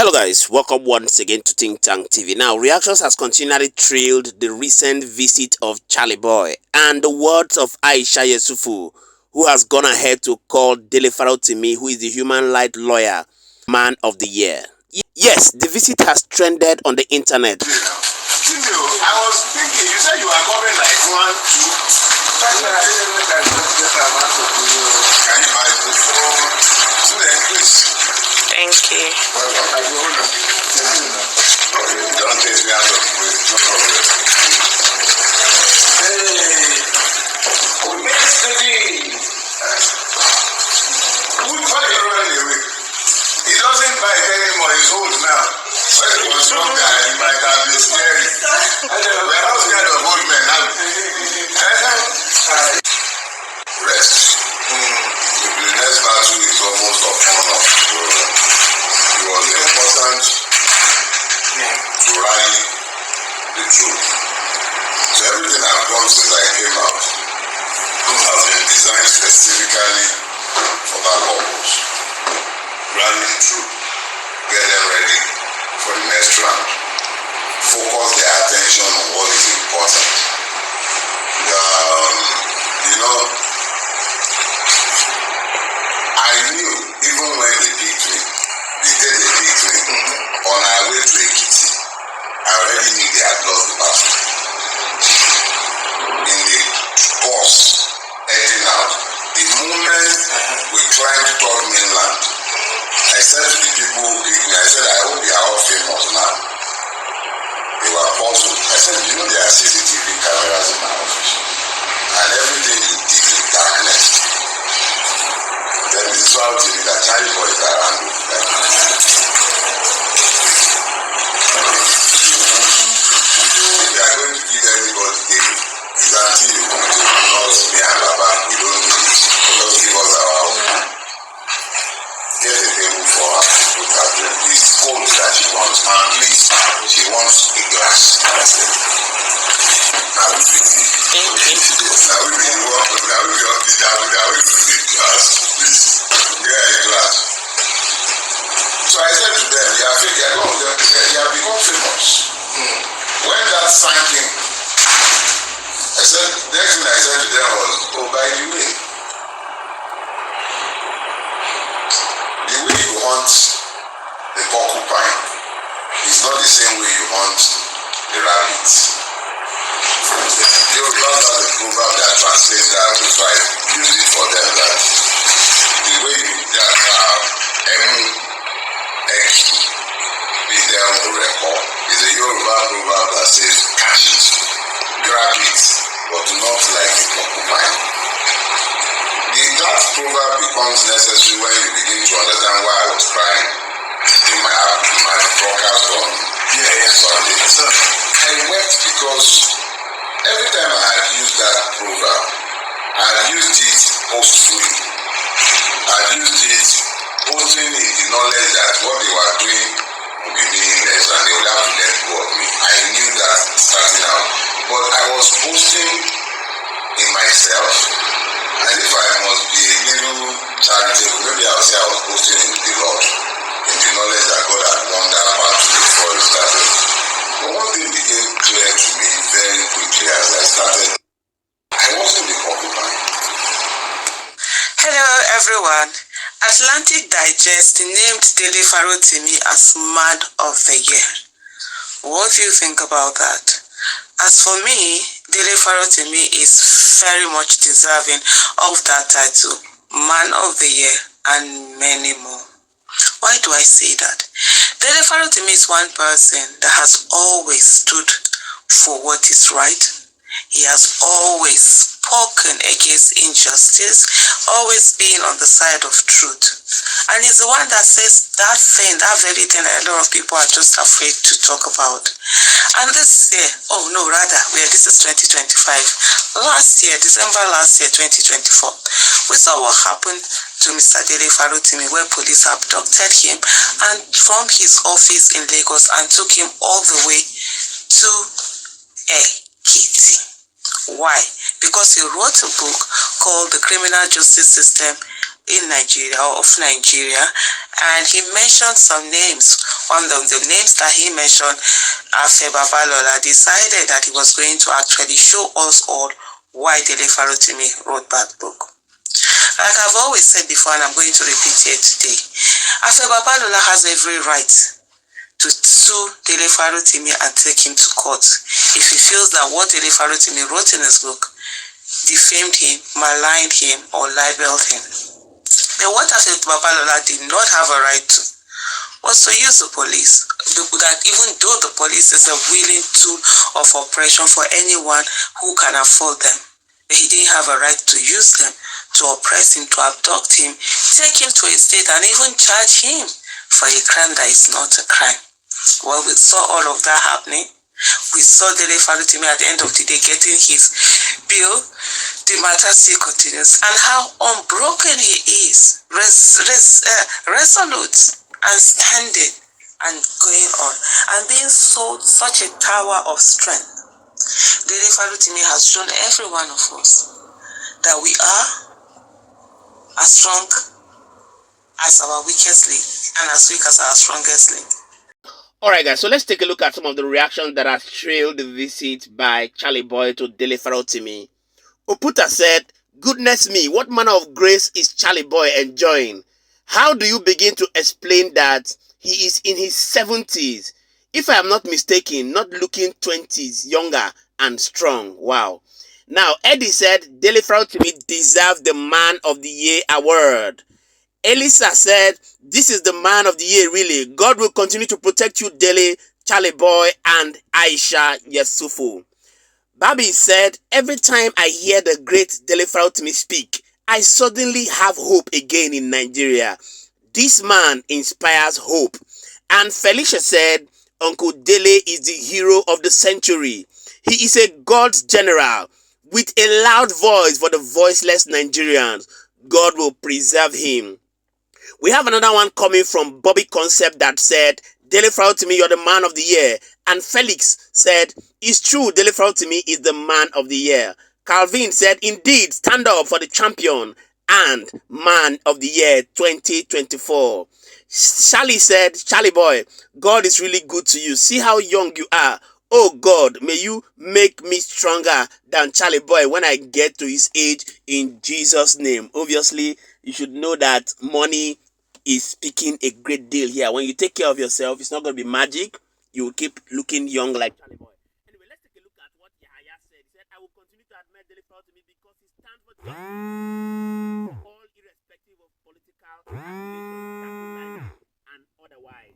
Hello guys, welcome once again to Think Tank TV. Now, reactions has continually trailed the recent visit of Charlie Boy and the words of Aisha Yesufu, who has gone ahead to call Dele Farotimi, who is the human rights lawyer, man of the year. Yes, the visit has trended on the internet. I was thinking, you said you are coming like 1, 2. Can you please? Thank you. Don't take me out of the way. Hey, we made steady. Why are you running away? He doesn't bite anymore. He's old now. When he was younger, he might have been scary. We're not scared of old men now. Rest. The next battle is almost upon us. It was important to rally the truth. So everything I've done since I came out has been designed specifically for that purpose. Rally the truth. Get them ready for the next round. Focus their attention on what is important. I knew even when they picked me, the day they picked me, on our way to Ekiti, I already knew they had lost the battle. In the bus heading out, the moment we climbed third mainland, I said to the people who picked me, I said, I hope they are all famous now. They were puzzled. I said, you know there are CCTV cameras in my office, and everything you did in darkness. Then it's all to me that Charlie Boy is around with them. If they are going to give everybody game, it's until you come to not me and Baba, we don't need it. Just give us our own. Get a table for her to put her drink. It's cold that she wants, and please, she wants a glass. Now we fit it. Now we be up the down, now we fit it glass. Please, get a glass. So I said to them, they have become famous. When that sank in, I said, next thing I said to them was, oh, by the way you hunt the porcupine is not the same way you hunt the rabbit. You have a proverb that translates that, so I used it for them that the way you is a Yoruba proverb that says catch it, grab it, but not like a porcupine. That proverb becomes necessary when you begin to understand why I was crying in my broadcast on Sunday. I wept because every time I had used that proverb, I had used it boastfully. I had used it boasting in the knowledge that what they were doing would be meaningless and they would have to let go of me. I knew that starting out. But I was boasting in myself. And if I must be a little charitable, maybe I'll say I was boasting in the Lord, in the knowledge that God had won that battle before it started. But one thing became clear to me very quickly as I started. I wasn't the porcupine. Hello everyone. Atlantic Digest named Dele Farotimi as Man of the Year. What do you think about that? As for me, Dele Farotimi is very much deserving of that title, Man of the Year, and many more. Why do I say that? Dele Farotimi is one person that has always stood for what is right. He has always spoken against injustice, always being on the side of truth. And he's the one that says that very thing that a lot of people are just afraid to talk about. And this year, this is 2025. December last year, 2024, we saw what happened to Mr. Dele Farotimi, where police abducted him and from his office in Lagos and took him all the way to Ekiti. Why? Because he wrote a book called The Criminal Justice System in Nigeria or of Nigeria, and he mentioned some names. One of the names that he mentioned, Afe Babalola, decided that he was going to actually show us all why Dele Farotimi wrote that book. Like I've always said before, and I'm going to repeat here today, Afe Babalola has every right to sue Dele Farotimi and take him to court if he feels that what Dele Farotimi wrote in his book defamed him, maligned him, or libeled him. But what Afe Babalola did not have a right to was to use the police. That even though the police is a willing tool of oppression for anyone who can afford them, he didn't have a right to use them to oppress him, to abduct him, take him to a state, and even charge him for a crime that is not a crime. Well, we saw all of that happening. We saw Dele Farotimi at the end of the day getting his bill. The matter still continues. And how unbroken he is, resolute and standing and going on and being so such a tower of strength. Dele Farotimi has shown every one of us that we are as strong as our weakest link and as weak as our strongest link. Alright guys, so let's take a look at some of the reactions that have trailed the visit by Charlie Boy to Dele Farotimi. Oputa said, "Goodness me, what manner of grace is Charlie Boy enjoying? How do you begin to explain that he is in his 70s? If I am not mistaken, not looking 20s, younger and strong." Wow. Now, Eddie said, "Dele Farotimi deserves the Man of the Year award." Elisa said, "This is the Man of the Year, really. God will continue to protect you, Dele, Charlie Boy, and Aisha Yesufu." Babi said, "Every time I hear the great Dele Farotimi speak, I suddenly have hope again in Nigeria. This man inspires hope." And Felicia said, "Uncle Dele is the hero of the century. He is a God's general with a loud voice for the voiceless Nigerians. God will preserve him." We have another one coming from Bobby Concept that said, "Dele Farotimi, you're the Man of the Year." And Felix said, "It's true, Dele Farotimi is the Man of the Year." Calvin said, "Indeed, stand up for the champion and Man of the Year 2024. Charlie said, "Charlie Boy, God is really good to you. See how young you are. Oh God, may you make me stronger than Charlie Boy when I get to his age in Jesus' name." Obviously, you should know that money is speaking a great deal here. When you take care of yourself, it's not going to be magic. You will keep looking young like Charlie Boy. Anyway, let's take a look at what Yahya said. He said, "I will continue to admire Dele Farotimi because he stands for justice, all irrespective of political affiliation, and otherwise."